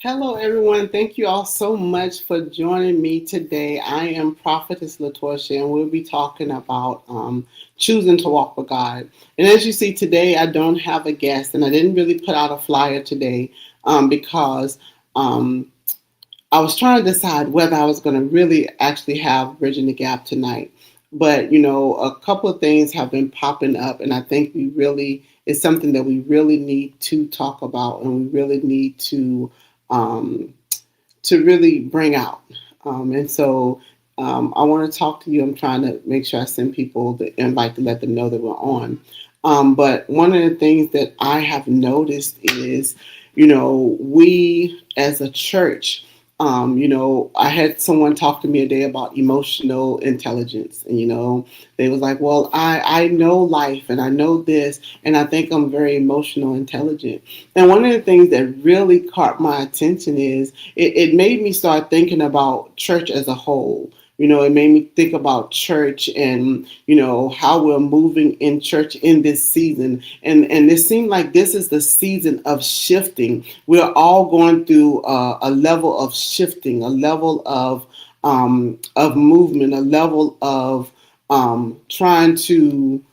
Hello, everyone. Thank you all so much for joining me today. I am Prophetess Latoya, and we'll be talking about choosing to walk with God. And as you see today, I don't have a guest, and I didn't really put out a flyer today because um, I was trying to decide whether I was going to really actually have Bridging the Gap tonight. But, a couple of things have been popping up, and I think it's something that we really need to talk about, and we really need um, to really bring out. And so I want to talk to you. I'm trying to make sure I send people the invite to let them know that we're on. But one of the things that I have noticed is, we as a church, I had someone talk to me a day about emotional intelligence, and they was like, "Well, I know life, and I know this, and I think I'm very emotional intelligent." And one of the things that really caught my attention is it made me start thinking about church as a whole. It made me think about church and, how we're moving in church in this season. And it seemed like this is the season of shifting. We're all going through a level of shifting, a level of movement, a level of trying to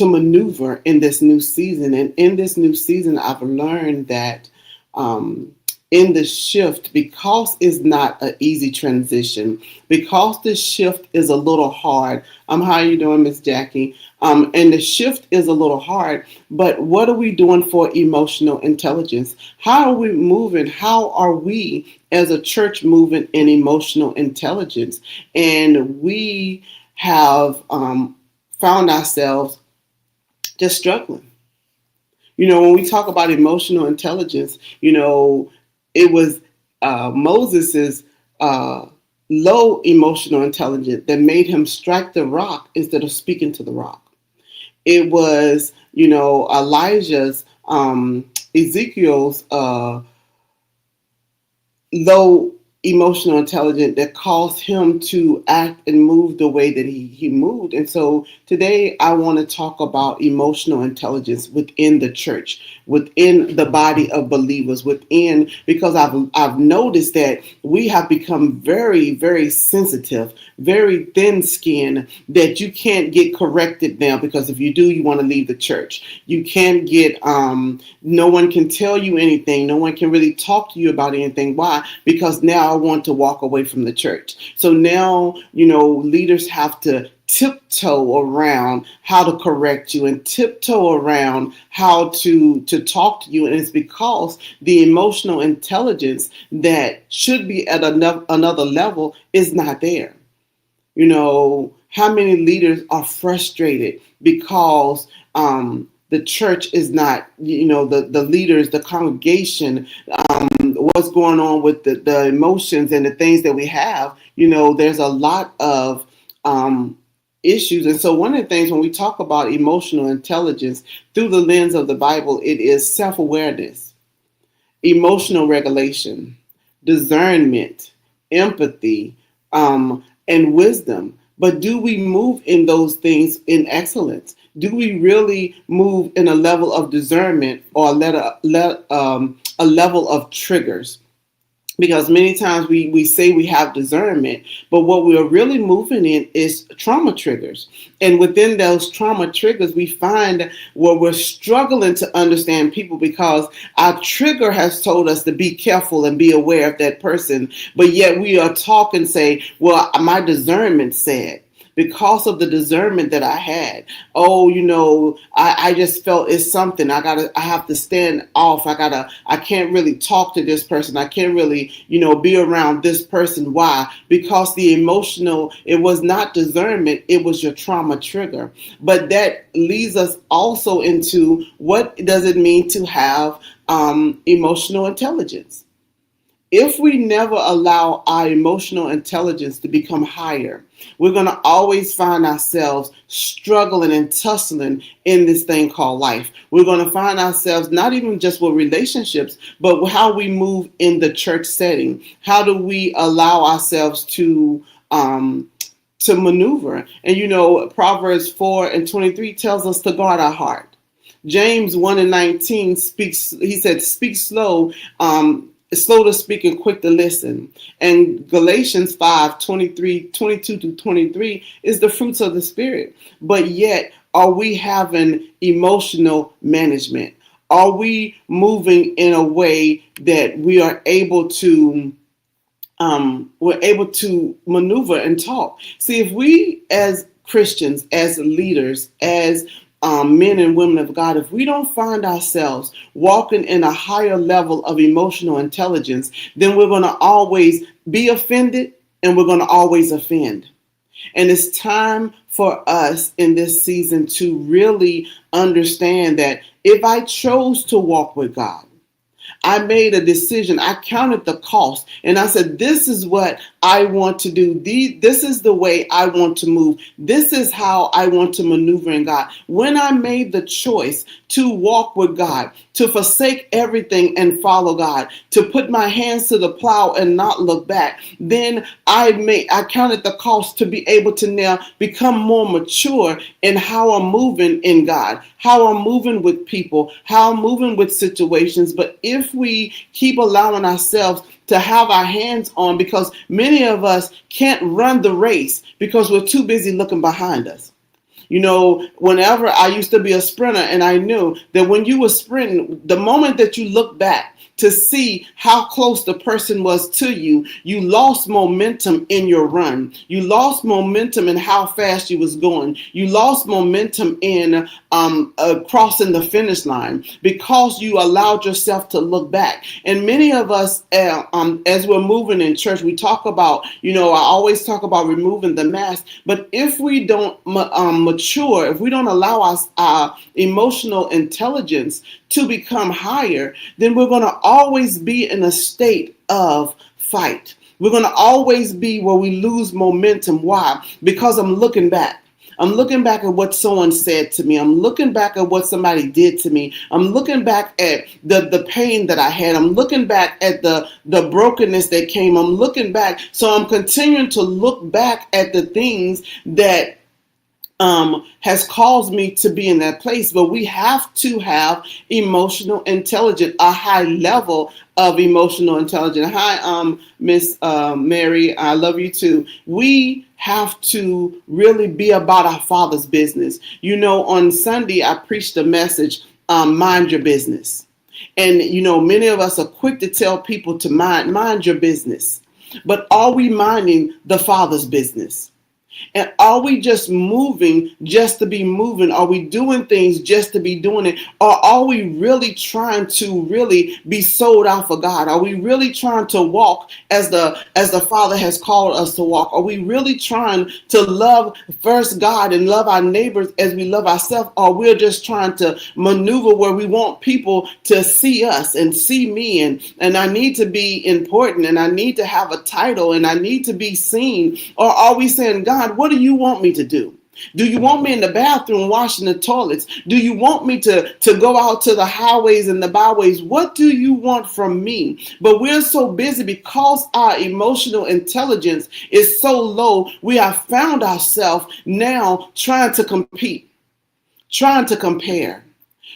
maneuver in this new season. And in this new season, I've learned that um, in the shift, because it's not an easy transition, because the shift is a little hard. How are you doing, Miss Jackie? And the shift is a little hard, but what are we doing for emotional intelligence? How are we moving? How are we as a church moving in emotional intelligence? And we have found ourselves just struggling. When we talk about emotional intelligence, it was Moses's uh, low emotional intelligence that made him strike the rock instead of speaking to the rock. It was, Elijah's, Ezekiel's low emotional intelligence that caused him to act and move the way that he moved. And so today I want to talk about emotional intelligence within the church, within the body of believers, because I've noticed that we have become very, very sensitive, very thin skinned, that you can't get corrected now, because if you do, you want to leave the church. You can't get no one can tell you anything. No one can really talk to you about anything. Why? Because now I want to walk away from the church. So now, leaders have to tiptoe around how to correct you and tiptoe around how to talk to you. And it's because the emotional intelligence that should be at another level is not there. How many leaders are frustrated because the church is not, the leaders, the congregation, what's going on with the emotions and the things that we have. There's a lot of issues. And so one of the things when we talk about emotional intelligence through the lens of the Bible, it is self-awareness, emotional regulation, discernment, empathy, and wisdom. But do we move in those things in excellence? Do we really move in a level of discernment, or a level of triggers? Because many times we say we have discernment, but what we are really moving in is trauma triggers. And within those trauma triggers, we find where we're struggling to understand people, because our trigger has told us to be careful and be aware of that person. But yet we are talk and say, well, my discernment said, because of the discernment that I had. Oh, I just felt it's something. I have to stand off. I can't really talk to this person. I can't really, be around this person. Why? Because it was not discernment, it was your trauma trigger. But that leads us also into, what does it mean to have emotional intelligence? If we never allow our emotional intelligence to become higher, we're going to always find ourselves struggling and tussling in this thing called life. We're going to find ourselves not even just with relationships, but how we move in the church setting. How do we allow ourselves to maneuver? And Proverbs 4:23 tells us to guard our heart. James 1:19 speaks. He said, "Speak slow." slow to speak and quick to listen. And Galatians 5:22 to 23 is the fruits of the Spirit. But yet, are we having emotional management? Are we moving in a way that we are able to we're able to maneuver and talk? See, if we as Christians, as leaders, as men and women of God, if we don't find ourselves walking in a higher level of emotional intelligence, then we're going to always be offended and we're going to always offend. And it's time for us in this season to really understand that if I chose to walk with God, I made a decision. I counted the cost and I said, this is what I want to do. This is the way I want to move. This is how I want to maneuver in God. When I made the choice to walk with God, to forsake everything and follow God, to put my hands to the plow and not look back, then I counted the cost to be able to now become more mature in how I'm moving in God, how I'm moving with people, how I'm moving with situations. But if we keep allowing ourselves to have our hands on, because many of us can't run the race because we're too busy looking behind us. You know, whenever I used to be a sprinter, and I knew that when you were sprinting, the moment that you look back to see how close the person was to you, you lost momentum in your run. You lost momentum in how fast you was going. You lost momentum in crossing the finish line because you allowed yourself to look back. And many of us, as we're moving in church, we talk about, I always talk about removing the mask. But if we don't mature, if we don't allow our emotional intelligence to become higher, then we're going to always be in a state of fight. We're going to always be where we lose momentum. Why? Because I'm looking back. I'm looking back at what someone said to me. I'm looking back at what somebody did to me. I'm looking back at the pain that I had. I'm looking back at the brokenness that came. I'm looking back. So I'm continuing to look back at the things that has caused me to be in that place. But we have to have emotional intelligence, a high level of emotional intelligence. Hi, Miss Mary, I love you too. We have to really be about our Father's business. On Sunday, I preached a message, mind your business. And, many of us are quick to tell people to mind your business. But are we minding the Father's business? And are we just moving just to be moving? Are we doing things just to be doing it? Or are we really trying to really be sold out for God? Are we really trying to walk as the Father has called us to walk? Are we really trying to love first God and love our neighbors as we love ourselves? Or we're just trying to maneuver where we want people to see us and see me, and I need to be important, and I need to have a title, and I need to be seen? Or are we saying, God, what do you want me to do? Do you want me in the bathroom washing the toilets? Do you want me to go out to the highways and the byways? What do you want from me? But we're so busy because our emotional intelligence is so low. We have found ourselves now trying to compete, trying to compare,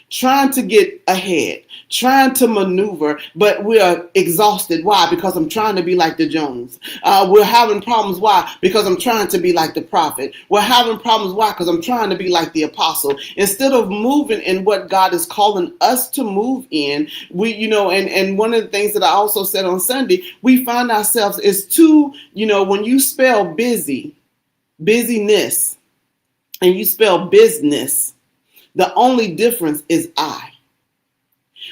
trying to get ahead, trying to maneuver, but we are exhausted. Why? Because I'm trying to be like the Jones. We're having problems. Why? Because I'm trying to be like the prophet. We're having problems. Why? Because I'm trying to be like the apostle. Instead of moving in what God is calling us to move in, and one of the things that I also said on Sunday, we find ourselves is too, when you spell busyness, and you spell business, the only difference is I.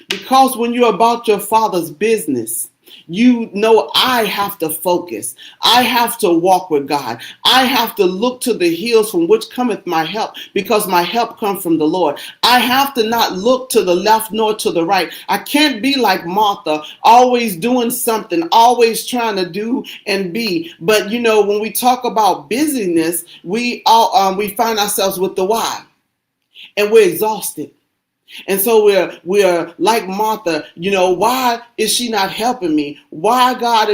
Because when you're about your Father's business, I have to focus. I have to walk with God. I have to look to the hills from which cometh my help, because my help comes from the Lord. I have to not look to the left nor to the right. I can't be like Martha, always doing something, always trying to do and be. But when we talk about busyness, we find ourselves with the why. And we're exhausted. And so we're like Martha, why is she not helping me? Why, God,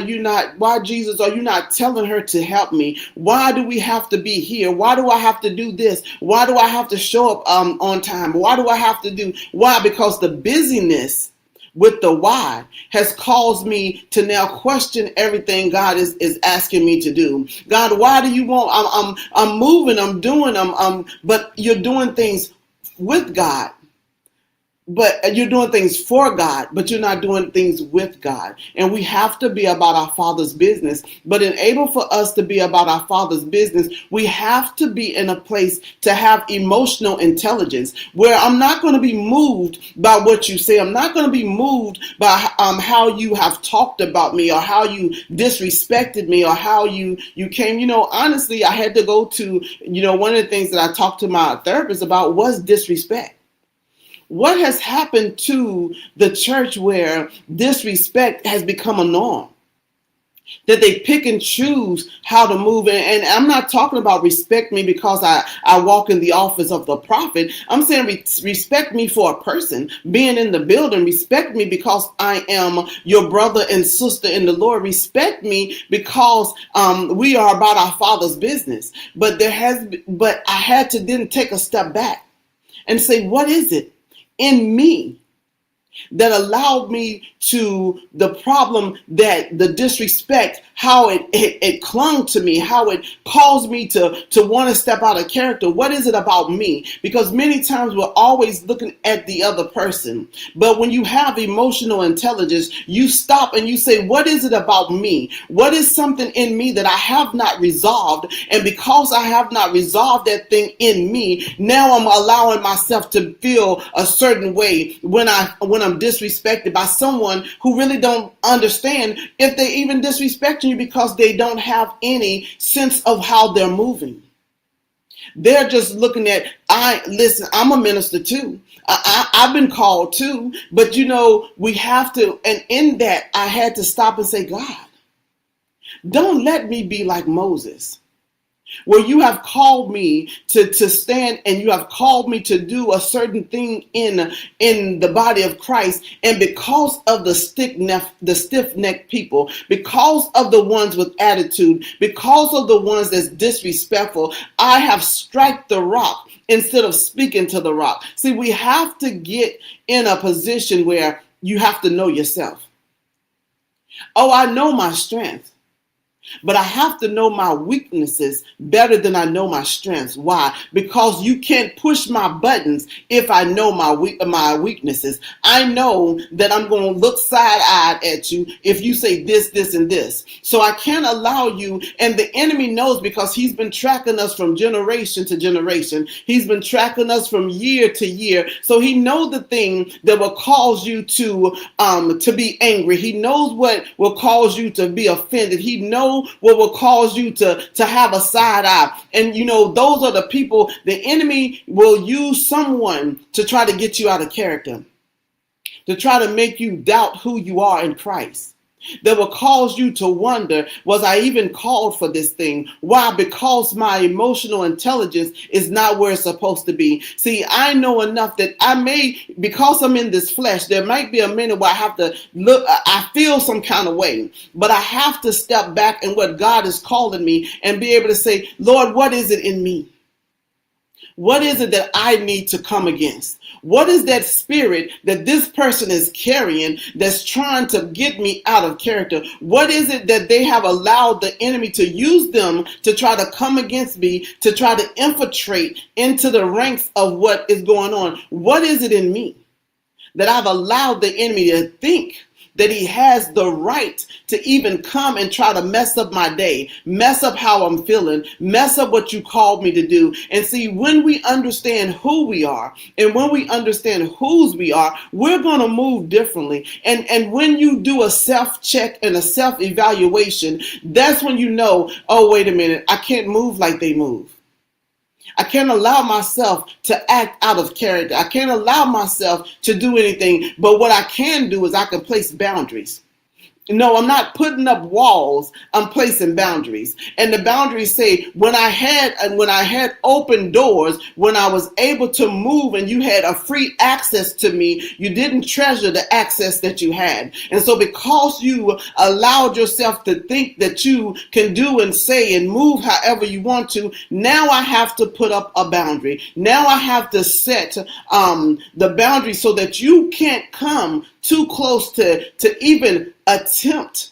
why, Jesus, are you not telling her to help me? Why do we have to be here? Why do I have to do this? Why do I have to show up on time? Why do I have to do? Why? Because the busyness with the why has caused me to now question everything God is asking me to do. God, why do you want? I'm moving, I'm doing, but you're doing things with God. But you're doing things for God, but you're not doing things with God. And we have to be about our Father's business. But in able for us to be about our Father's business, we have to be in a place to have emotional intelligence where I'm not going to be moved by what you say. I'm not going to be moved by how you have talked about me or how you disrespected me or how you came. Honestly, I had to go to, one of the things that I talked to my therapist about was disrespect. What has happened to the church where disrespect has become a norm? That they pick and choose how to move. And I'm not talking about respect me because I walk in the office of the prophet. I'm saying respect me for a person being in the building. Respect me because I am your brother and sister in the Lord. Respect me because we are about our Father's business. But I had to then take a step back and say, what is it in me that allowed me to the problem, that the disrespect, how it clung to me, how it caused me to want to step out of character? What is it about me? Because many times we're always looking at the other person. But when you have emotional intelligence, you stop and you say, what is it about me? What is something in me that I have not resolved? And because I have not resolved that thing in me, now I'm allowing myself to feel a certain way when I'm disrespected by someone who really don't understand if they even disrespect you because they don't have any sense of how they're moving. They're just looking at, listen, I'm a minister too. I've been called too, but we have to, and in that I had to stop and say, God, don't let me be like Moses, where you have called me to stand and you have called me to do a certain thing in the body of Christ. And because of the stiff-necked people, because of the ones with attitude, because of the ones that's disrespectful, I have struck the rock instead of speaking to the rock. See, we have to get in a position where you have to know yourself. Oh, I know my strength. But I have to know my weaknesses better than I know my strengths. Why? Because you can't push my buttons if I know my weaknesses. I know that I'm going to look side-eyed at you if you say this, this, and this. So I can't allow you, and the enemy knows because he's been tracking us from generation to generation. He's been tracking us from year to year. So he knows the thing that will cause you to be angry. He knows what will cause you to be offended. He knows what will cause you to have a side eye. And those are the people, the enemy will use someone to try to get you out of character, to try to make you doubt who you are in Christ. That will cause you to wonder, was I even called for this thing? Why? Because my emotional intelligence is not where it's supposed to be. See, I know enough that because I'm in this flesh, there might be a minute where I have to look, I feel some kind of way, but I have to step back in what God is calling me and be able to say, Lord, what is it in me? What is it that I need to come against? What is that spirit that this person is carrying that's trying to get me out of character? What is it that they have allowed the enemy to use them to try to come against me, to try to infiltrate into the ranks of what is going on? What is it in me that I've allowed the enemy to think that he has the right to even come and try to mess up my day, mess up how I'm feeling, mess up what you called me to do? And see, when we understand who we are and when we understand whose we are, we're going to move differently. And when you do a self-check and a self-evaluation, that's when you know, oh, wait a minute, I can't move like they move. I can't allow myself to act out of character. I can't allow myself to do anything. But what I can do is I can place boundaries. No, I'm not putting up walls. I'm placing boundaries. And the boundaries say when I had open doors, when I was able to move and you had a free access to me, you didn't treasure the access that you had. And so because you allowed yourself to think that you can do and say and move however you want to, now I have to put up a boundary. Now I have to set the boundary so that you can't come too close to even attempt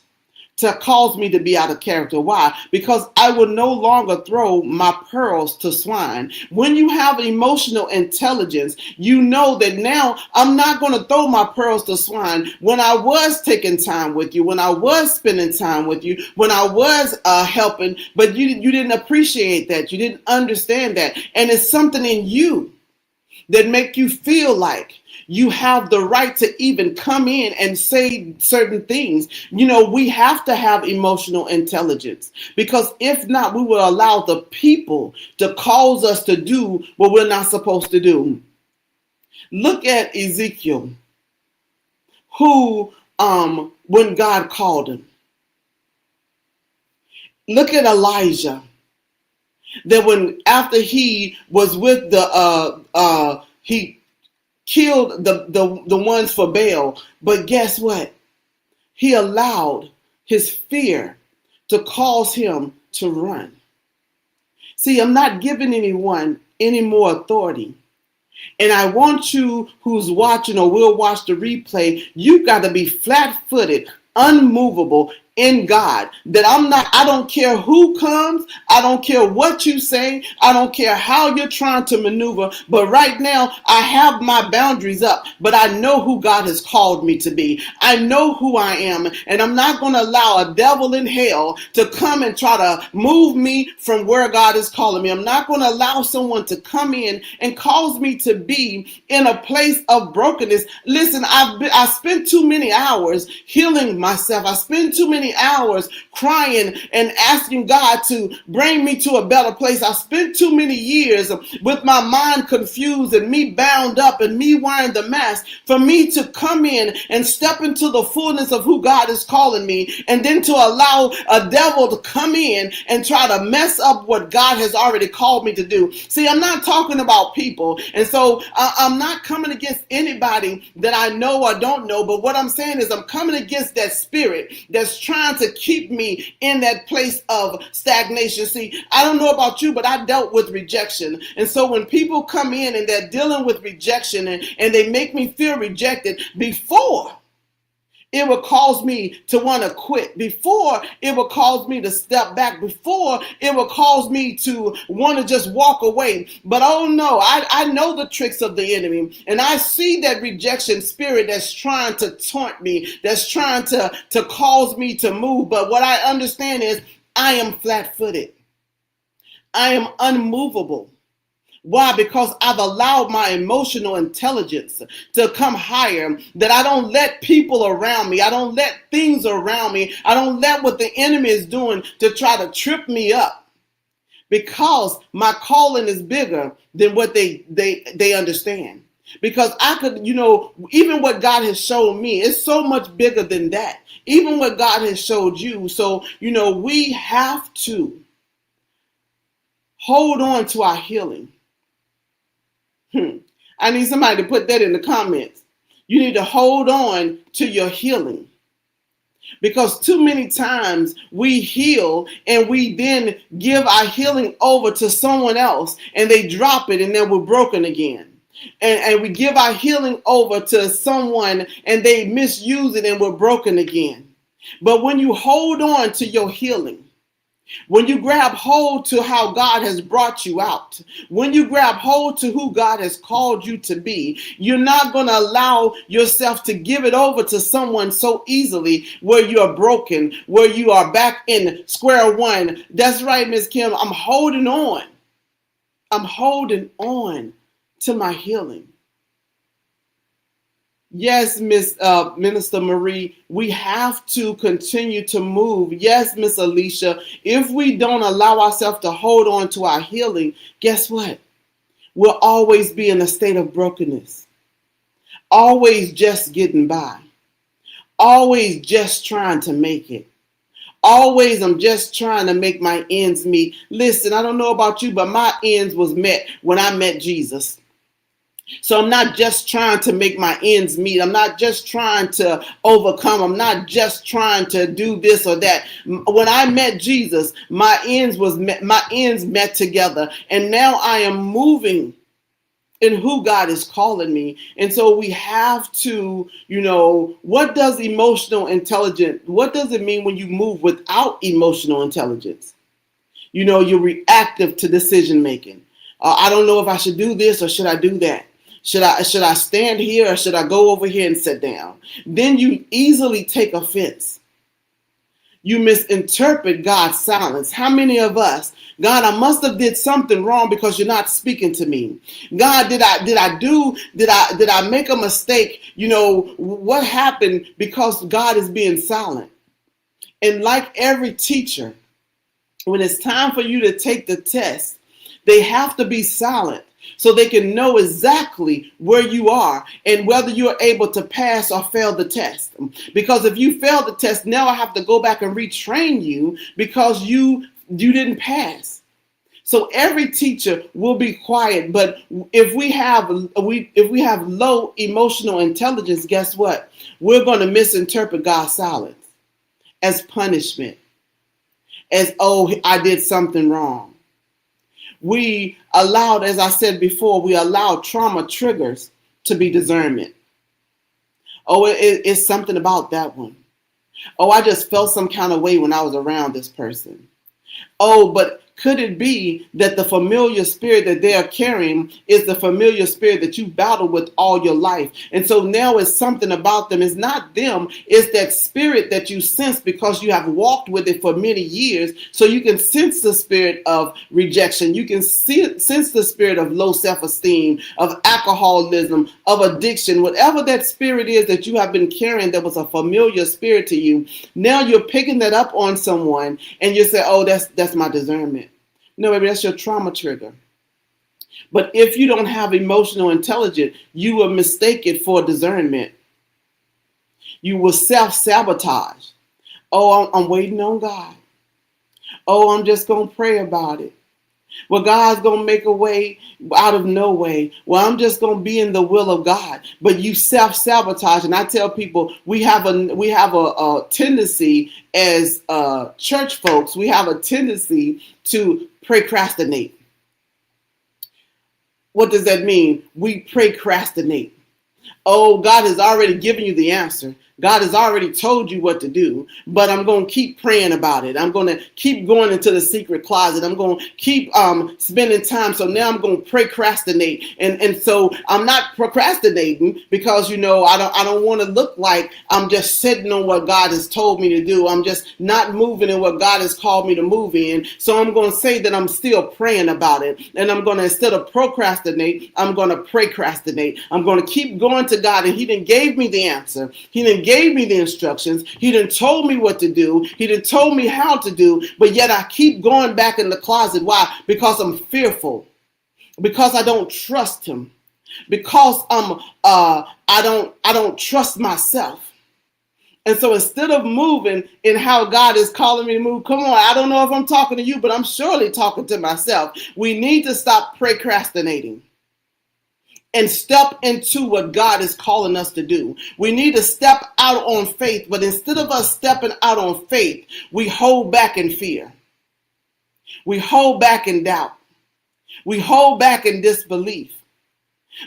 to cause me to be out of character. Why? Because I will no longer throw my pearls to swine. When you have emotional intelligence, you know that now I'm not going to throw my pearls to swine. When I was taking time with you, when I was spending time with you, when I was helping, but you didn't appreciate that. You didn't understand that. And it's something in you that make you feel like you have the right to even come in and say certain things. We have to have emotional intelligence, because if not, we will allow the people to cause us to do what we're not supposed to do. Look at Ezekiel, who, when God called him. Look at Elijah, that when after he was with he killed the ones for Baal, but guess what? He allowed his fear to cause him to run. See, I'm not giving anyone any more authority. And I want you who's watching or will watch the replay, you got to be flat-footed, unmovable in God. That I don't care who comes. I don't care what you say. I don't care how you're trying to maneuver. But right now, I have my boundaries up. But I know who God has called me to be. I know who I am. And I'm not going to allow a devil in hell to come and try to move me from where God is calling me. I'm not going to allow someone to come in and cause me to be in a place of brokenness. Listen, I spent too many hours healing myself. I spent too many hours crying and asking God to bring me to a better place. I spent too many years with my mind confused and me bound up and me wearing the mask for me to come in and step into the fullness of who God is calling me, and then to allow a devil to come in and try to mess up what God has already called me to do. See, I'm not talking about people, and so I'm not coming against anybody that I know or don't know, but what I'm saying is I'm coming against that spirit that's trying to keep me in that place of stagnation. See, I don't know about you, but I dealt with rejection. And so when people come in and they're dealing with rejection and they make me feel rejected, before it will cause me to want to quit, before it will cause me to step back, before it will cause me to want to just walk away. But oh no, I know the tricks of the enemy, and I see that rejection spirit that's trying to taunt me, that's trying to cause me to move. But what I understand is I am flat-footed. I am unmovable. Why? Because I've allowed my emotional intelligence to come higher, that I don't let people around me, I don't let things around me, I don't let what the enemy is doing to try to trip me up, because my calling is bigger than what they understand. Because I could, even what God has shown me is so much bigger than that. Even what God has showed you. So, we have to hold on to our healing. I need somebody to put that in the comments. You need to hold on to your healing. Because too many times we heal and we then give our healing over to someone else and they drop it and then we're broken again. And we give our healing over to someone and they misuse it and we're broken again. But when you hold on to your healing, when you grab hold to how God has brought you out, when you grab hold to who God has called you to be, you're not going to allow yourself to give it over to someone so easily where you're broken, where you are back in square one. That's right, Miss Kim. I'm holding on. I'm holding on to my healing. Yes, Miss Minister Marie, we have to continue to move. Yes, Miss Alicia, if we don't allow ourselves to hold on to our healing, guess what? We'll always be in a state of brokenness, always just getting by, Always just trying to make it. Always I'm just trying to make my ends meet. Listen, I don't know about you, but my ends was met when I met Jesus. So I'm not just trying to make my ends meet. I'm not just trying to overcome. I'm not just trying to do this or that. When I met Jesus, my ends met together. And now I am moving in who God is calling me. And so we have to, what does what does it mean when you move without emotional intelligence? You're reactive to decision making. I don't know if I should do this or should I do that. Should I stand here or should I go over here and sit down? Then you easily take offense. You misinterpret God's silence. How many of us, God, I must have did something wrong because you're not speaking to me. God, did I make a mistake? What happened because God is being silent? And like every teacher, when it's time for you to take the test, they have to be silent so they can know exactly where you are and whether you're able to pass or fail the test. Because if you fail the test, now I have to go back and retrain you because you didn't pass. So every teacher will be quiet, but if we have low emotional intelligence, guess what? We're going to misinterpret God's silence as punishment, as, oh, I did something wrong. We allowed, as I said before, we allowed trauma triggers to be discernment. Oh, it's something about that one. Oh, I just felt some kind of way when I was around this person. Oh, but could it be that the familiar spirit that they are carrying is the familiar spirit that you battled with all your life? And so now it's something about them. It's not them. It's that spirit that you sense because you have walked with it for many years. So you can sense the spirit of rejection. You can sense the spirit of low self-esteem, of alcoholism, of addiction, whatever that spirit is that you have been carrying that was a familiar spirit to you. Now you're picking that up on someone and you say, oh, that's my discernment. No, baby, that's your trauma trigger. But if you don't have emotional intelligence, you will mistake it for discernment. You will self-sabotage. Oh, I'm waiting on God. Oh, I'm just going to pray about it. Well, God's going to make a way out of no way. Well, I'm just going to be in the will of God. But you self-sabotage. And I tell people we have a tendency as church folks, we have a tendency to procrastinate. What does that mean? We procrastinate. Oh, God has already given you the answer. God has already told you what to do, but I'm going to keep praying about it. I'm going to keep going into the secret closet. I'm going to keep spending time. So now I'm going to procrastinate. And so I'm not procrastinating because, I don't want to look like I'm just sitting on what God has told me to do. I'm just not moving in what God has called me to move in. So I'm going to say that I'm still praying about it. And I'm going to, instead of procrastinate, I'm going to procrastinate. I'm going to keep going to God. And he didn't gave me the answer. He didn't gave me the instructions. He didn't told me what to do. He didn't told me how to do, but yet I keep going back in the closet. Why? Because I'm fearful. Because I don't trust him. Because I don't trust myself. And so instead of moving in how God is calling me to move, come on, I don't know if I'm talking to you, but I'm surely talking to myself. We need to stop procrastinating and step into what God is calling us to do. We need to step out on faith, but instead of us stepping out on faith, we hold back in fear. We hold back in doubt. We hold back in disbelief.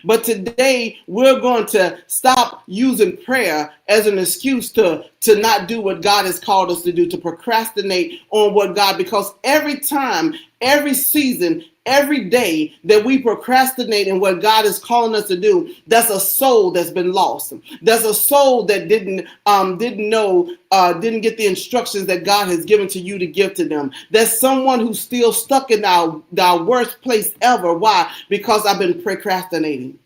But today we're going to stop using prayer as an excuse to not do what God has called us to do, to procrastinate on what God, because every time, every season, every day that we procrastinate in what God is calling us to do, that's a soul that's been lost. That's a soul that didn't get the instructions that God has given to you to give to them. That's someone who's still stuck in our worst place ever. Why? Because I've been procrastinating.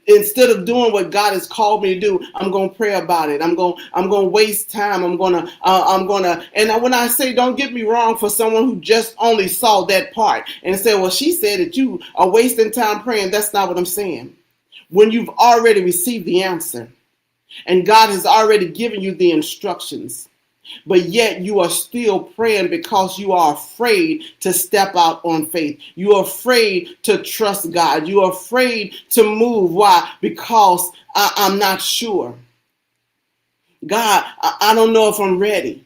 Instead of doing what God has called me to do, I'm going to pray about it. I'm going to waste time. And when I say, don't get me wrong, for someone who just only saw that part and said, well, she said that you are wasting time praying. That's not what I'm saying. When you've already received the answer, And God has already given you the instructions. But yet you are still praying because you are afraid to step out on faith. You are afraid to trust God. You are afraid to move. Why? Because I'm not sure. God, I don't know if I'm ready.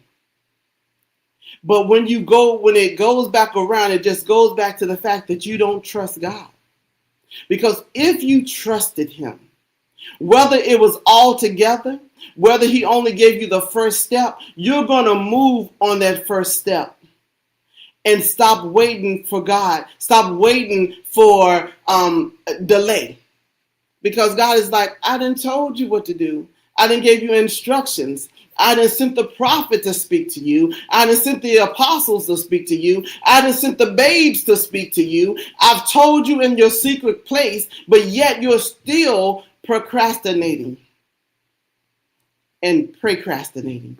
But when it goes back around, it just goes back to the fact that you don't trust God. Because if you trusted him, whether it was all together, whether he only gave you the first step, you're going to move on that first step and stop waiting for God. Stop waiting for delay. Because God is like, I done told you what to do. I done gave you instructions. I done sent the prophet to speak to you. I done sent the apostles to speak to you. I done sent the babes to speak to you. I've told you in your secret place, but yet you're still procrastinating and procrastinating.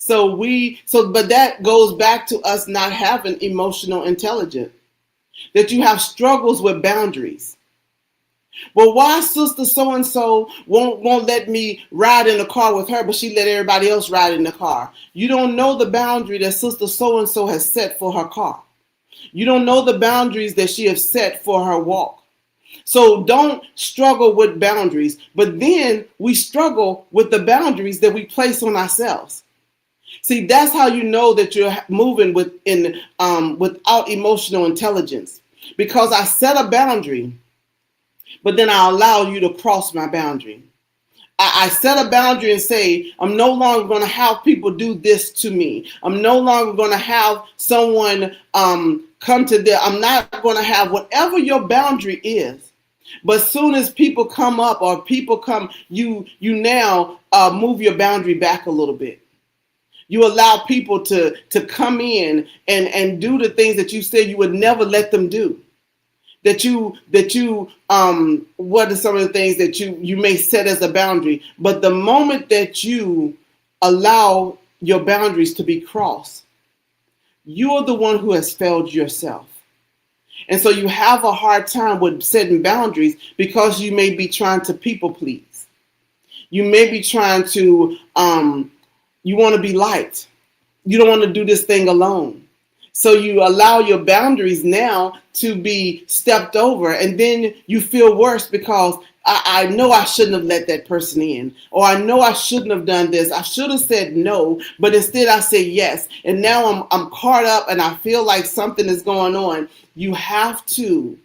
But that goes back to us not having emotional intelligence, that you have struggles with boundaries. Well, why sister so-and-so won't let me ride in the car with her, but she let everybody else ride in the car? You don't know the boundary that sister so-and-so has set for her car. You don't know the boundaries that she has set for her walk. So don't struggle with boundaries, but then we struggle with the boundaries that we place on ourselves. See, that's how you know that you're moving without emotional intelligence, because I set a boundary, but then I allow you to cross my boundary. I set a boundary and say, I'm no longer going to have people do this to me. I'm no longer going to have someone come to there. I'm not going to have whatever your boundary is. But as soon as people come up or people come, you now move your boundary back a little bit. You allow people to come in and do the things that you said you would never let them do. What are some of the things that you may set as a boundary? But the moment that you allow your boundaries to be crossed, you are the one who has failed yourself. And so you have a hard time with setting boundaries because you may be trying to people please. You may be trying to, you want to be liked. You don't want to do this thing alone. So you allow your boundaries now to be stepped over, and then you feel worse because I know I shouldn't have let that person in, or I know I shouldn't have done this. I should have said no, but instead I say yes. And now I'm caught up and I feel like something is going on. You have to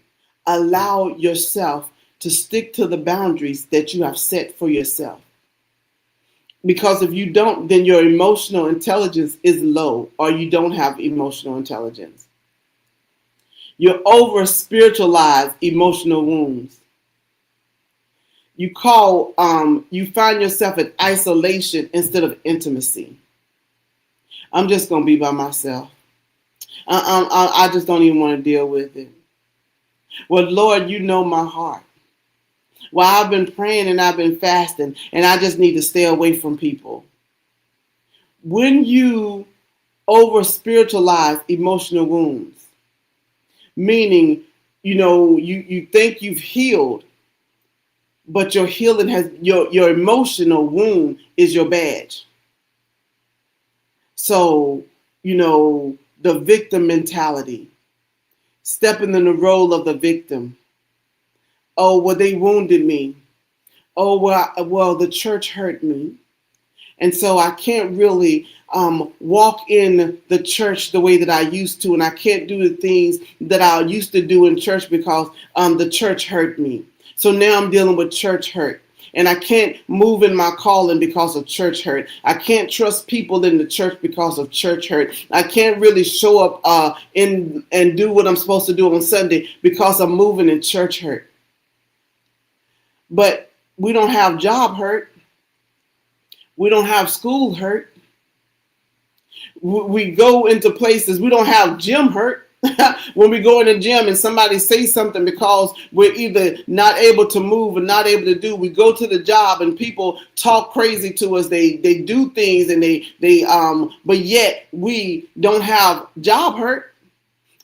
allow yourself to stick to the boundaries that you have set for yourself. Because if you don't, then your emotional intelligence is low, or you don't have emotional intelligence. You over spiritualize emotional wounds. You find yourself in isolation instead of intimacy. I'm just going to be by myself. I just don't even want to deal with it. Well, Lord, you know my heart. Well, I've been praying and I've been fasting, and I just need to stay away from people. When you over spiritualize emotional wounds, meaning, you think you've healed, but your healing your emotional wound is your badge. So, the victim mentality, stepping in the role of the victim. Oh, well, they wounded me. Oh, well, the church hurt me. And so I can't really walk in the church the way that I used to. And I can't do the things that I used to do in church because the church hurt me. So now I'm dealing with church hurt. And I can't move in my calling because of church hurt. I can't trust people in the church because of church hurt. I can't really show up and do what I'm supposed to do on Sunday because I'm moving in church hurt. But we don't have job hurt. We don't have school hurt. We go into places, we don't have gym hurt. When we go in the gym and somebody says something because we're either not able to move or not able to do, we go to the job and people talk crazy to us. They do things and but yet we don't have job hurt.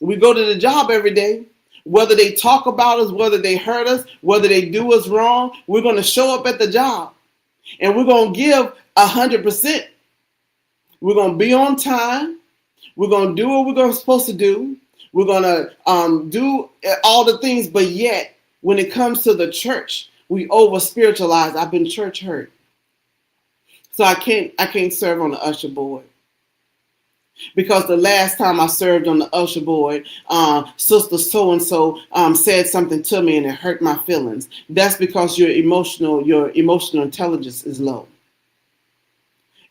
We go to the job every day. Whether they talk about us, whether they hurt us, whether they do us wrong, we're going to show up at the job. And we're going to give 100%. We're going to be on time. We're going to do what we're supposed to do. We're going to do all the things, but yet when it comes to the church, we over spiritualize. I've been church hurt. So I can't serve on the usher board. Because the last time I served on the usher board, sister so-and-so said something to me and it hurt my feelings. That's because your emotional intelligence is low.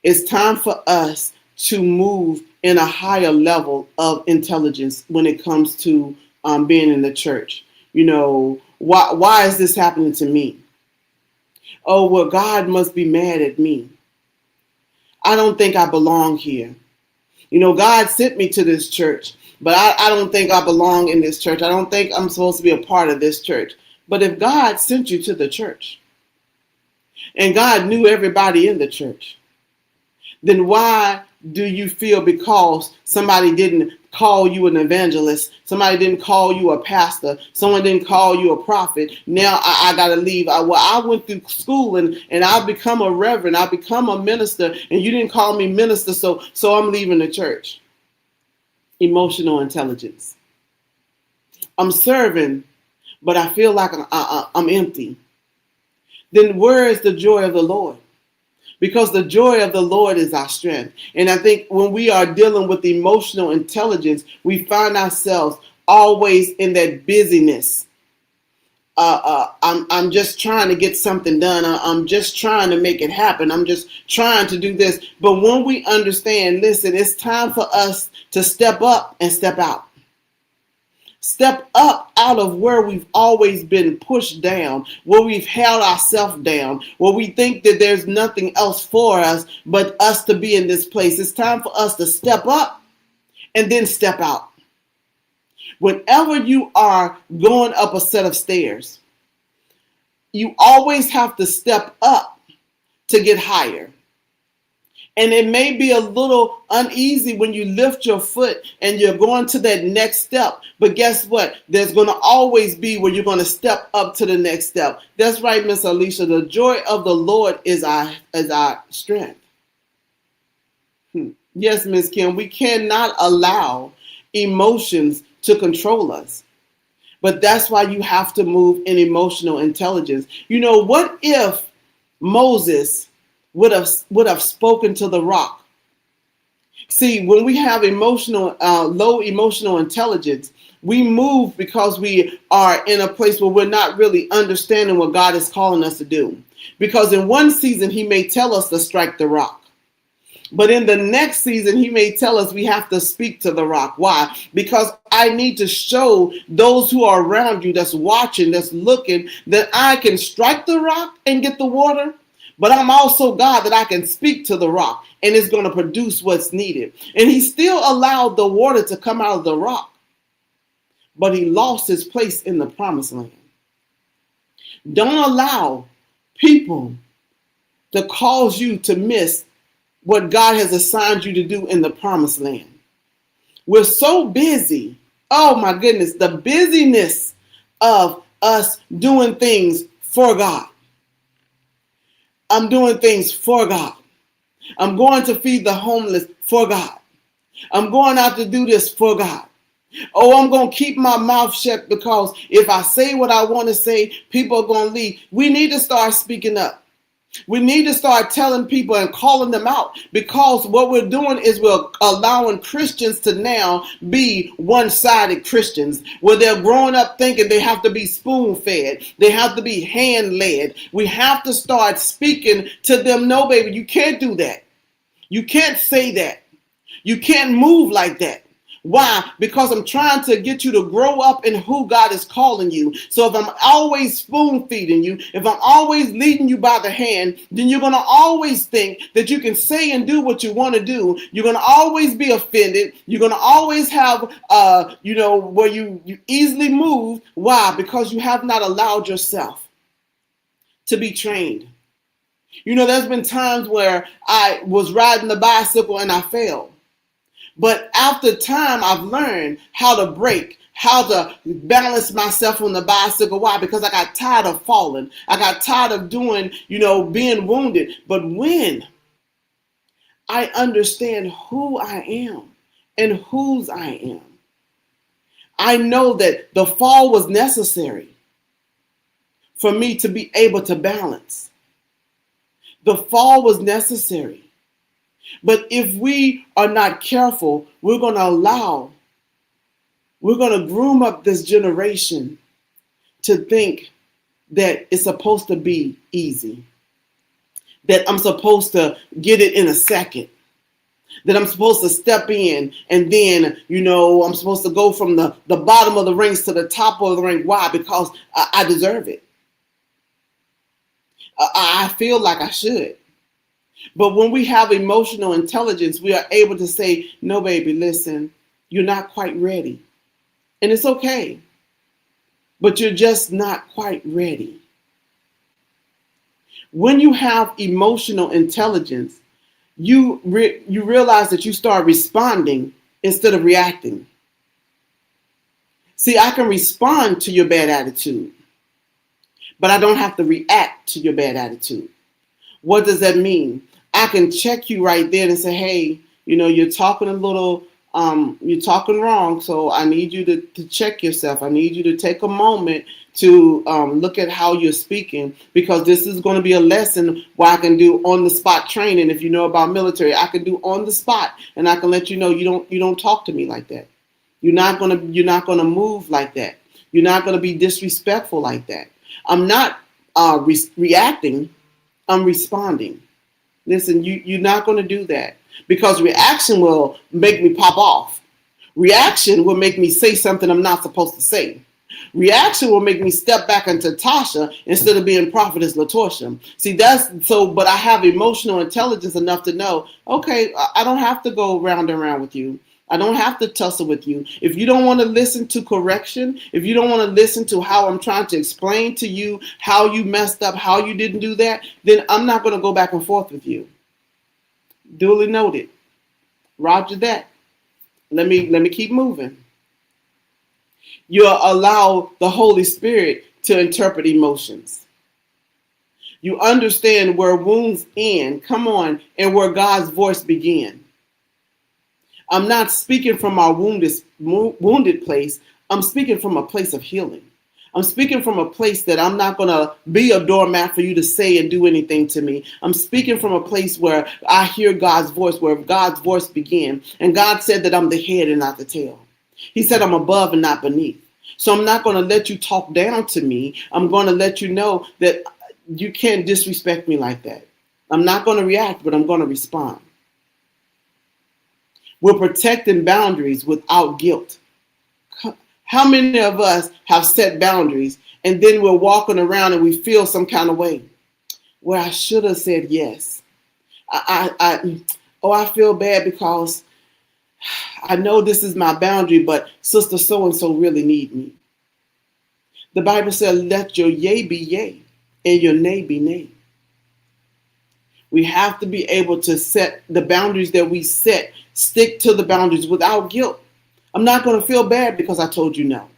It's time for us to move in a higher level of intelligence when it comes to being in the church. You know, why is this happening to me? Oh, well, God must be mad at me. I don't think I belong here. You know, God sent me to this church, but I don't think I belong in this church. I don't think I'm supposed to be a part of this church. But if God sent you to the church and God knew everybody in the church, then why do you feel because somebody didn't call you an evangelist, somebody didn't call you a pastor, someone didn't call you a prophet, now I got to leave? I went through school and I've become a reverend, I've become a minister, and you didn't call me minister, so I'm leaving the church. Emotional intelligence. I'm serving, but I feel like I'm empty. Then where is the joy of the Lord? Because the joy of the Lord is our strength. And I think when we are dealing with emotional intelligence, we find ourselves always in that busyness. I'm just trying to get something done. I'm just trying to make it happen. I'm just trying to do this. But when we understand, listen, it's time for us to step up and step out. Step up out of where we've always been pushed down, where we've held ourselves down, where we think that there's nothing else for us but us to be in this place. It's time for us to step up and then step out. Whenever you are going up a set of stairs, you always have to step up to get higher. And it may be a little uneasy when you lift your foot and you're going to that next step. But guess what? There's going to always be where you're going to step up to the next step. That's right, Miss Alicia. The joy of the Lord is our strength. Yes, Miss Kim, we cannot allow emotions to control us. But that's why you have to move in emotional intelligence. You know, what if Moses would have spoken to the rock? See, when we have low emotional intelligence, we move because we are in a place where we're not really understanding what God is calling us to do. Because in one season, he may tell us to strike the rock. But in the next season, he may tell us we have to speak to the rock. Why? Because I need to show those who are around you, that's watching, that's looking, that I can strike the rock and get the water. But I'm also God, that I can speak to the rock and it's going to produce what's needed. And he still allowed the water to come out of the rock, but he lost his place in the promised land. Don't allow people to cause you to miss what God has assigned you to do in the promised land. We're so busy. Oh my goodness, the busyness of us doing things for God. I'm doing things for God. I'm going to feed the homeless for God. I'm going out to do this for God. Oh, I'm going to keep my mouth shut because if I say what I want to say, people are going to leave. We need to start speaking up. We need to start telling people and calling them out, because what we're doing is we're allowing Christians to now be one-sided Christians, where they're growing up thinking they have to be spoon-fed, they have to be hand-led. We have to start speaking to them. No, baby, you can't do that. You can't say that. You can't move like that. Why? Because I'm trying to get you to grow up in who God is calling you. So if I'm always spoon feeding you, if I'm always leading you by the hand, then you're going to always think that you can say and do what you want to do. You're going to always be offended. You're going to always have, where you easily move. Why? Because you have not allowed yourself to be trained. You know, there's been times where I was riding the bicycle and I fell. But after time, I've learned how to brake, how to balance myself on the bicycle. Why? Because I got tired of falling. I got tired of doing, being wounded. But when I understand who I am and whose I am, I know that the fall was necessary for me to be able to balance. The fall was necessary. But if we are not careful, we're going to groom up this generation to think that it's supposed to be easy, that I'm supposed to get it in a second, that I'm supposed to step in and then, I'm supposed to go from the bottom of the ranks to the top of the rank. Why? Because I deserve it. I feel like I should. But when we have emotional intelligence, we are able to say, no, baby, listen, you're not quite ready. And it's okay. But you're just not quite ready. When you have emotional intelligence, you realize that you start responding instead of reacting. See, I can respond to your bad attitude, but I don't have to react to your bad attitude. What does that mean? I can check you right there and say, hey, you're talking you're talking wrong. So I need you to check yourself. I need you to take a moment to look at how you're speaking, because this is going to be a lesson where I can do on the spot training. If you know about military, I can do on the spot, and I can let you know you don't talk to me like that. You're not gonna move like that. You're not gonna be disrespectful like that. I'm not reacting. I'm responding. Listen, you're not going to do that, because reaction will make me pop off. Reaction will make me say something I'm not supposed to say. Reaction will make me step back into Tasha instead of being Prophetess LaTorsha. See, but I have emotional intelligence enough to know, okay, I don't have to go round and round with you. I don't have to tussle with you. If you don't want to listen to correction, if you don't want to listen to how I'm trying to explain to you how you messed up, how you didn't do that, then I'm not going to go back and forth with you. Duly noted. Roger that. Let me keep moving. You allow the Holy Spirit to interpret emotions. You understand where wounds end, come on, and where God's voice begins. I'm not speaking from our wounded place. I'm speaking from a place of healing. I'm speaking from a place that I'm not going to be a doormat for you to say and do anything to me. I'm speaking from a place where I hear God's voice, where God's voice began. And God said that I'm the head and not the tail. He said I'm above and not beneath. So I'm not going to let you talk down to me. I'm going to let you know that you can't disrespect me like that. I'm not going to react, but I'm going to respond. We're protecting boundaries without guilt. How many of us have set boundaries and then we're walking around and we feel some kind of way? Well, I should have said yes. I feel bad because I know this is my boundary, but sister so-and-so really need me. The Bible said, let your yea be yea and your nay be nay. We have to be able to set the boundaries that we set, stick to the boundaries without guilt. I'm not going to feel bad because I told you no.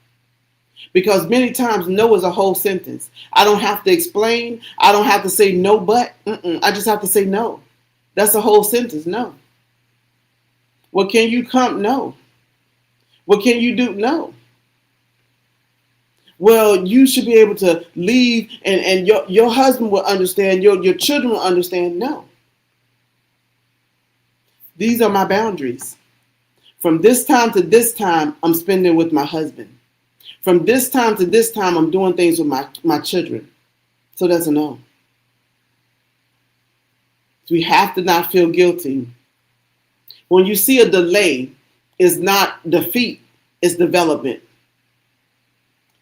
Because many times no is a whole sentence. I don't have to explain. I don't have to say no, but I just have to say no. That's a whole sentence. No. Well, can you come? No. What can you do? No. Well, you should be able to leave and your husband will understand. Your children will understand. No. These are my boundaries. From this time to this time, I'm spending with my husband. From this time to this time, I'm doing things with my children. So that's a no. We have to not feel guilty. When you see a delay, it's not defeat, it's development.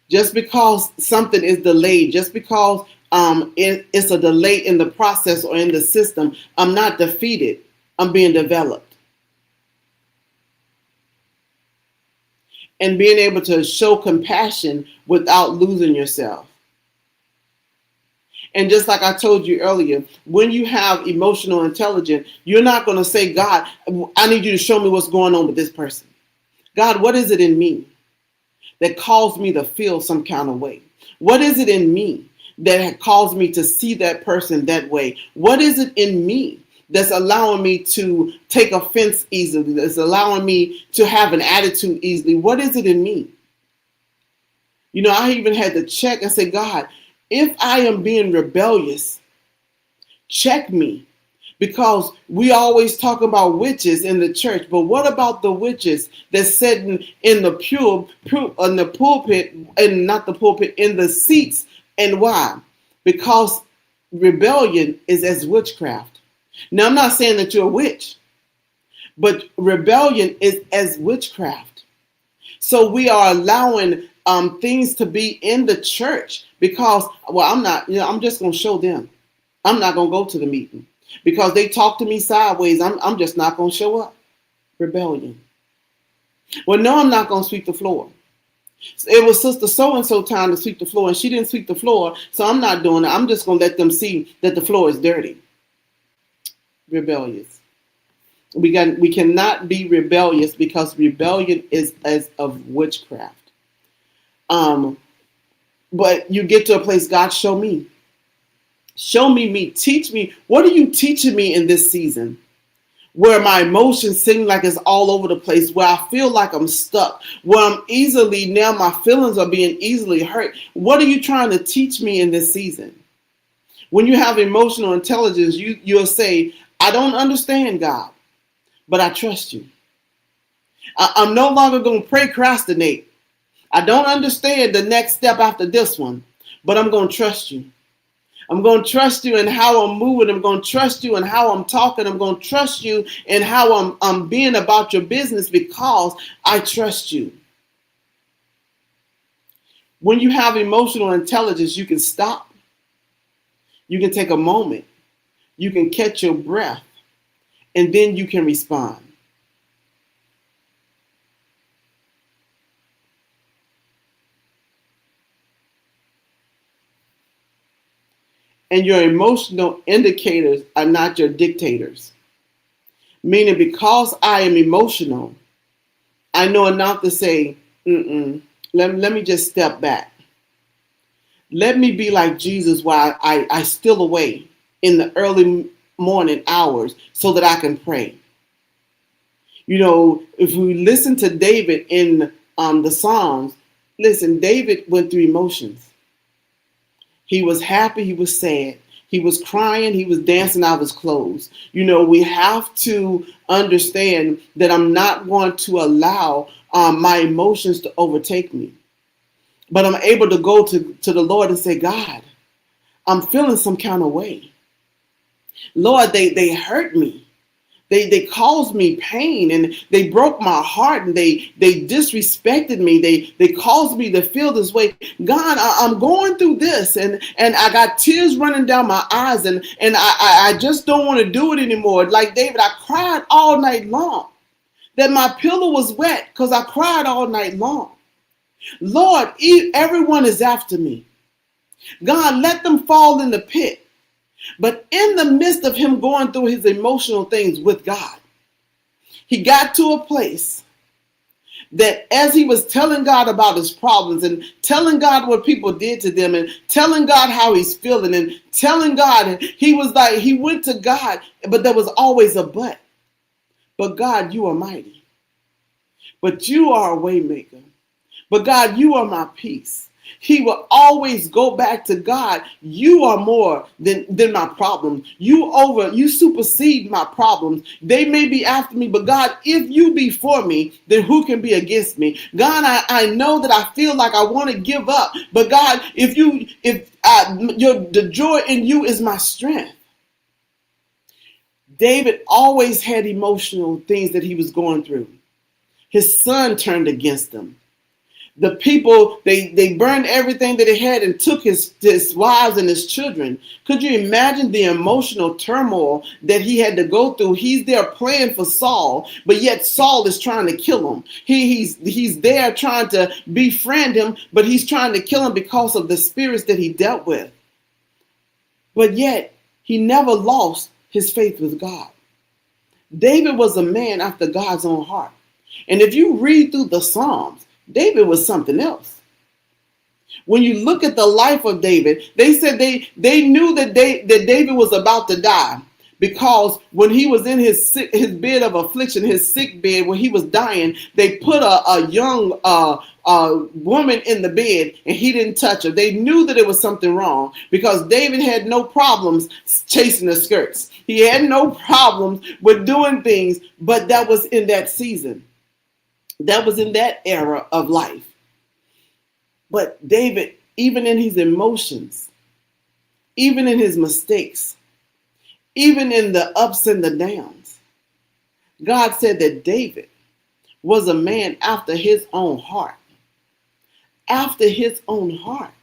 Just because something is delayed, just because it's a delay in the process or in the system, I'm not defeated. I'm being developed. And being able to show compassion without losing yourself. And just like I told you earlier, when you have emotional intelligence, you're not going to say, God, I need you to show me what's going on with this person. God, what is it in me? that caused me to feel some kind of way? What is it in me that had caused me to see that person that way? What is it in me that's allowing me to take offense easily, that's allowing me to have an attitude easily? What is it in me? You know, I even had to check and say, God, if I am being rebellious, check me. Because we always talk about witches in the church, but what about the witches that's sitting in the in the pulpit, and not the pulpit, in the seats? And why? Because rebellion is as witchcraft. Now, I'm not saying that you're a witch, but rebellion is as witchcraft. So we are allowing things to be in the church because, well, I'm not, I'm just going to show them. I'm not going to go to the meeting. Because they talk to me sideways, I'm just not going to show up. Rebellion. Well, no, I'm not going to sweep the floor. It was Sister So-and-so time to sweep the floor, and she didn't sweep the floor, so I'm not doing it. I'm just going to let them see that the floor is dirty. Rebellious. We cannot be rebellious because rebellion is as of witchcraft. But you get to a place, God, show me. Show me, teach me. What are you teaching me in this season? Where my emotions seem like it's all over the place, where I feel like I'm stuck, where my feelings are being easily hurt. What are you trying to teach me in this season? When you have emotional intelligence, you'll say, I don't understand, God, but I trust you. I'm no longer going to procrastinate. I don't understand the next step after this one, but I'm going to trust you. I'm going to trust you in how I'm moving. I'm going to trust you in how I'm talking. I'm going to trust you in how I'm being about your business because I trust you. When you have emotional intelligence, you can stop. You can take a moment. You can catch your breath. And then you can respond. And your emotional indicators are not your dictators. Meaning, because I am emotional, I know enough to say, let me just step back. Let me be like Jesus while I steal away in the early morning hours so that I can pray. You know, if we listen to David in the Psalms, listen, David went through emotions. He was happy, he was sad, he was crying, he was dancing out of his clothes. You know, we have to understand that I'm not going to allow my emotions to overtake me. But I'm able to go to the Lord and say, God, I'm feeling some kind of way. Lord, they hurt me. They caused me pain, and they broke my heart, and they disrespected me. They caused me to feel this way. God, I'm going through this, and I got tears running down my eyes, and I just don't want to do it anymore. Like David, I cried all night long. That my pillow was wet because I cried all night long. Lord, everyone is after me. God, let them fall in the pit. But in the midst of him going through his emotional things with God, he got to a place that as he was telling God about his problems and telling God what people did to them and telling God how he's feeling and telling God, he went to God, but there was always a but. But God, you are mighty. But you are a way maker. But God, you are my peace. He will always go back to God. You are more than my problems. You supersede my problems. They may be after me, but God, if you be for me, then who can be against me? God, I know that I feel like I want to give up, but God, the joy in you is my strength. David always had emotional things that he was going through. His son turned against him. The people, they burned everything that he had and took his wives and his children. Could you imagine the emotional turmoil that he had to go through? He's there praying for Saul, but yet Saul is trying to kill him. He's there trying to befriend him, but he's trying to kill him because of the spirits that he dealt with. But yet, he never lost his faith with God. David was a man after God's own heart. And if you read through the Psalms, David was something else. When you look at the life of David, they said they knew that David was about to die, because when he was in his bed of affliction, his sick bed, when he was dying, they put a young woman in the bed, and he didn't touch her. They knew that it was something wrong, because David had no problems chasing the skirts. He had no problems with doing things, but that was in that season. That was in that era of life. But David, even in his emotions, even in his mistakes, even in the ups and the downs, God said that David was a man after his own heart. After his own heart.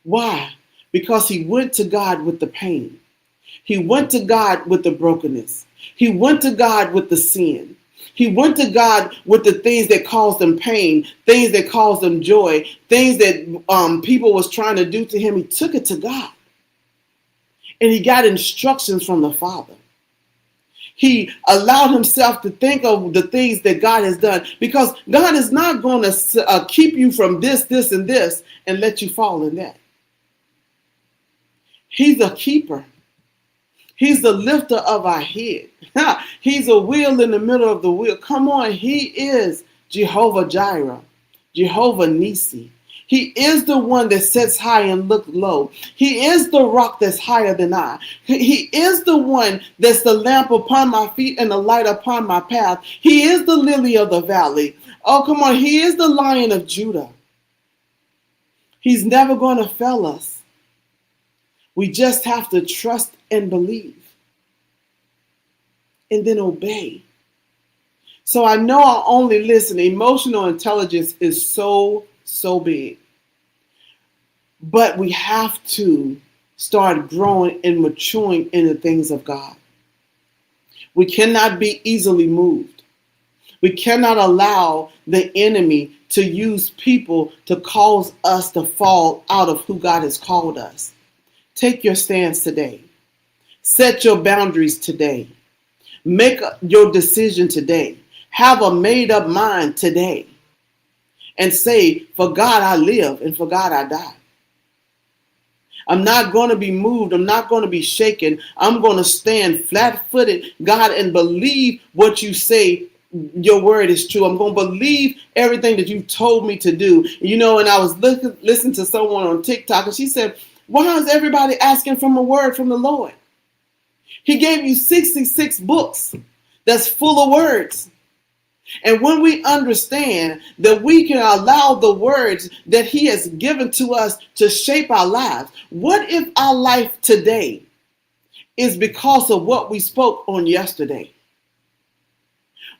Why? Because he went to God with the pain. He went to God with the brokenness. He went to God with the sin. He went to God with the things that caused him pain, things that caused him joy, things that people was trying to do to him. He took it to God. And he got instructions from the Father. He allowed himself to think of the things that God has done, because God is not going to keep you from this, this, and this and let you fall in that. He's a keeper. He's the lifter of our head. He's a wheel in the middle of the wheel. Come on, he is Jehovah Jireh, Jehovah Nisi. He is the one that sits high and look low. He is the rock that's higher than I. He is the one that's the lamp upon my feet and the light upon my path. He is the lily of the valley. Oh, come on. He is the Lion of Judah. He's never going to fail us. We just have to trust and believe and then obey. So I know I only listen. Emotional intelligence is so big. But we have to start growing and maturing in the things of God. We cannot be easily moved. We cannot allow the enemy to use people to cause us to fall out of who God has called us. Take your stance today. Set your boundaries today. Make your decision today. Have a made up mind today. And say, for God I live and for God I die. I'm not going to be moved. I'm not going to be shaken. I'm going to stand flat-footed, God, and believe what you say. Your word is true. I'm going to believe everything that you've told me to do. You know, and I was listening to someone on TikTok, and she said, why is everybody asking for a word from the Lord? He gave you 66 books that's full of words. And when we understand that we can allow the words that he has given to us to shape our lives, what if our life today is because of what we spoke on yesterday?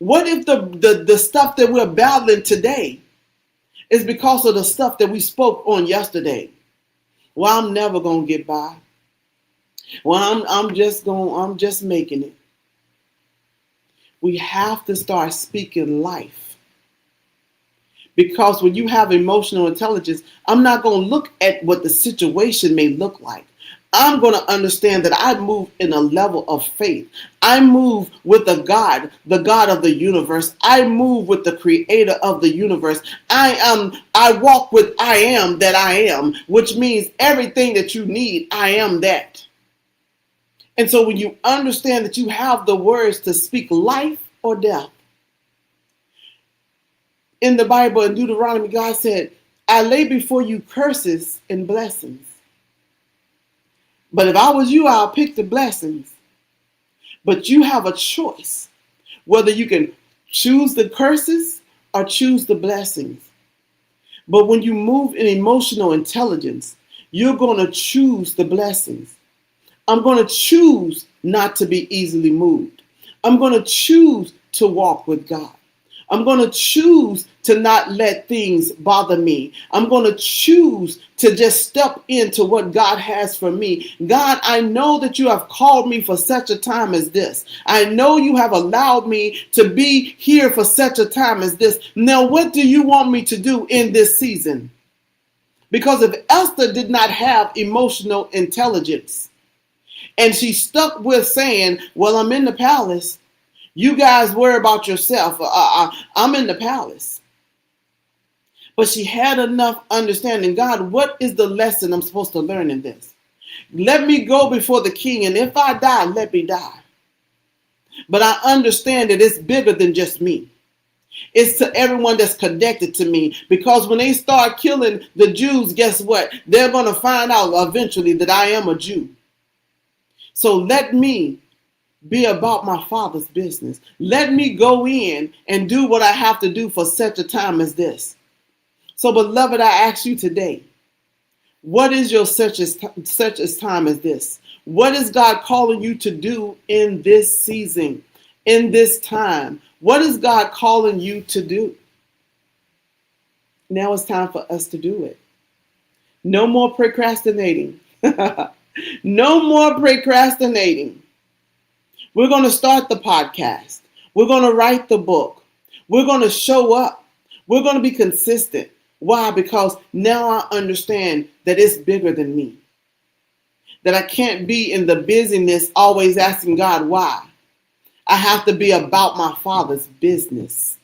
What if the stuff that we're battling today is because of the stuff that we spoke on yesterday? Well, I'm never going to get by. Well, I'm just making it. We have to start speaking life. Because when you have emotional intelligence, I'm not going to look at what the situation may look like. I'm going to understand that I move in a level of faith. I move with the God of the universe. I move with the creator of the universe. I walk with I am that I am, which means everything that you need, I am that. And so when you understand that you have the words to speak life or death. In the Bible, in Deuteronomy, God said, I lay before you curses and blessings. But if I was you, I'll pick the blessings. But you have a choice whether you can choose the curses or choose the blessings. But when you move in emotional intelligence, you're going to choose the blessings. I'm going to choose not to be easily moved. I'm going to choose to walk with God. I'm going to choose to not let things bother me. I'm going to choose to just step into what God has for me. God, I know that you have called me for such a time as this. I know you have allowed me to be here for such a time as this. Now, what do you want me to do in this season? Because if Esther did not have emotional intelligence, and she stuck with saying, well, I'm in the palace. You guys worry about yourself. I'm in the palace. But she had enough understanding. God, what is the lesson I'm supposed to learn in this? Let me go before the king, and if I die, let me die. But I understand that it's bigger than just me. It's to everyone that's connected to me. Because when they start killing the Jews, guess what? They're going to find out eventually that I am a Jew. So let me be about my Father's business. Let me go in and do what I have to do for such a time as this. So, beloved, I ask you today, what is your such as time as this? What is God calling you to do in this season, in this time? What is God calling you to do? Now it's time for us to do it. No more procrastinating. No more procrastinating. We're going to start the podcast. We're going to write the book. We're going to show up. We're going to be consistent. Why? Because now I understand that it's bigger than me. That I can't be in the busyness always asking God why. I have to be about my Father's business.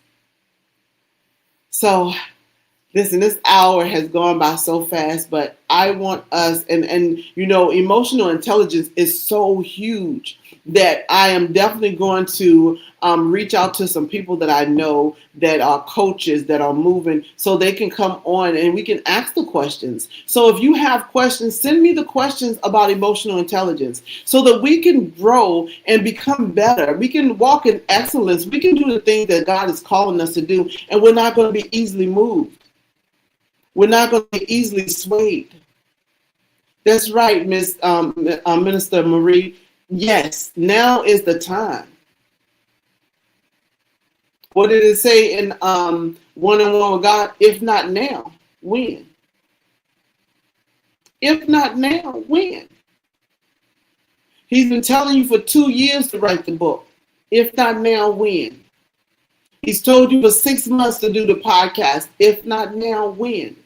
So, listen, this hour has gone by so fast, but I want us, and emotional intelligence is so huge that I am definitely going to reach out to some people that I know that are coaches that are moving so they can come on and we can ask the questions. So if you have questions, send me the questions about emotional intelligence so that we can grow and become better. We can walk in excellence. We can do the things that God is calling us to do, and we're not going to be easily moved. We're not going to be easily swayed. That's right, Minister Marie. Yes, now is the time. What did it say in One-on-One with God? If not now, when? If not now, when? He's been telling you for 2 years to write the book. If not now, when? He's told you for 6 months to do the podcast. If not now, when?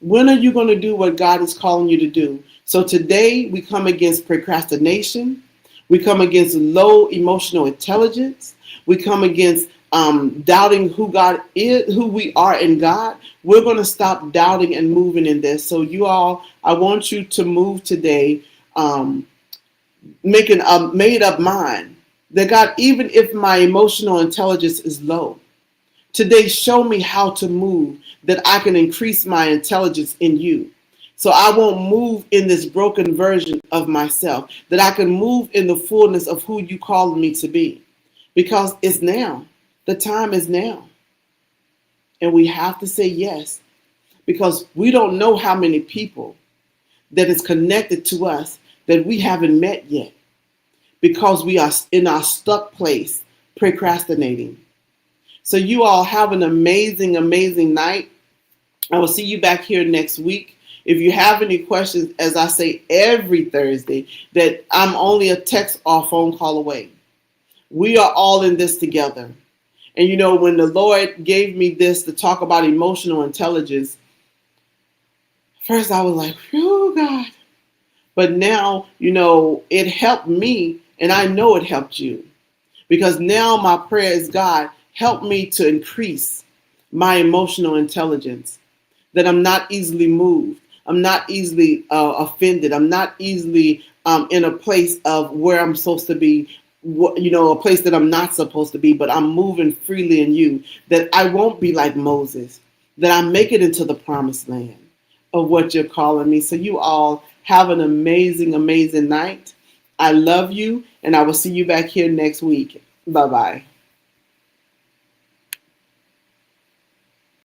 When are you going to do what God is calling you to do? So today we come against procrastination. We come against low emotional intelligence. We come against doubting who God is, who we are in God. We're going to stop doubting and moving in this. So you all, I want you to move today, making a made up mind that God, even if my emotional intelligence is low, today show me how to move that I can increase my intelligence in you. So I won't move in this broken version of myself, that I can move in the fullness of who you called me to be. Because it's now. The time is now. And we have to say yes. Because we don't know how many people that is connected to us that we haven't met yet. Because we are in our stuck place, procrastinating. So you all have an amazing, amazing night. I will see you back here next week. If you have any questions, as I say every Thursday, that I'm only a text or phone call away. We are all in this together. And when the Lord gave me this to talk about emotional intelligence, first I was like, oh God. But now, it helped me, and I know it helped you. Because now my prayer is, God, help me to increase my emotional intelligence, that I'm not easily moved. I'm not easily offended. I'm not easily in a place of where I'm supposed to be, a place that I'm not supposed to be, but I'm moving freely in you, that I won't be like Moses, that I make it into the promised land of what you're calling me. So you all have an amazing, amazing night. I love you, and I will see you back here next week. Bye-bye.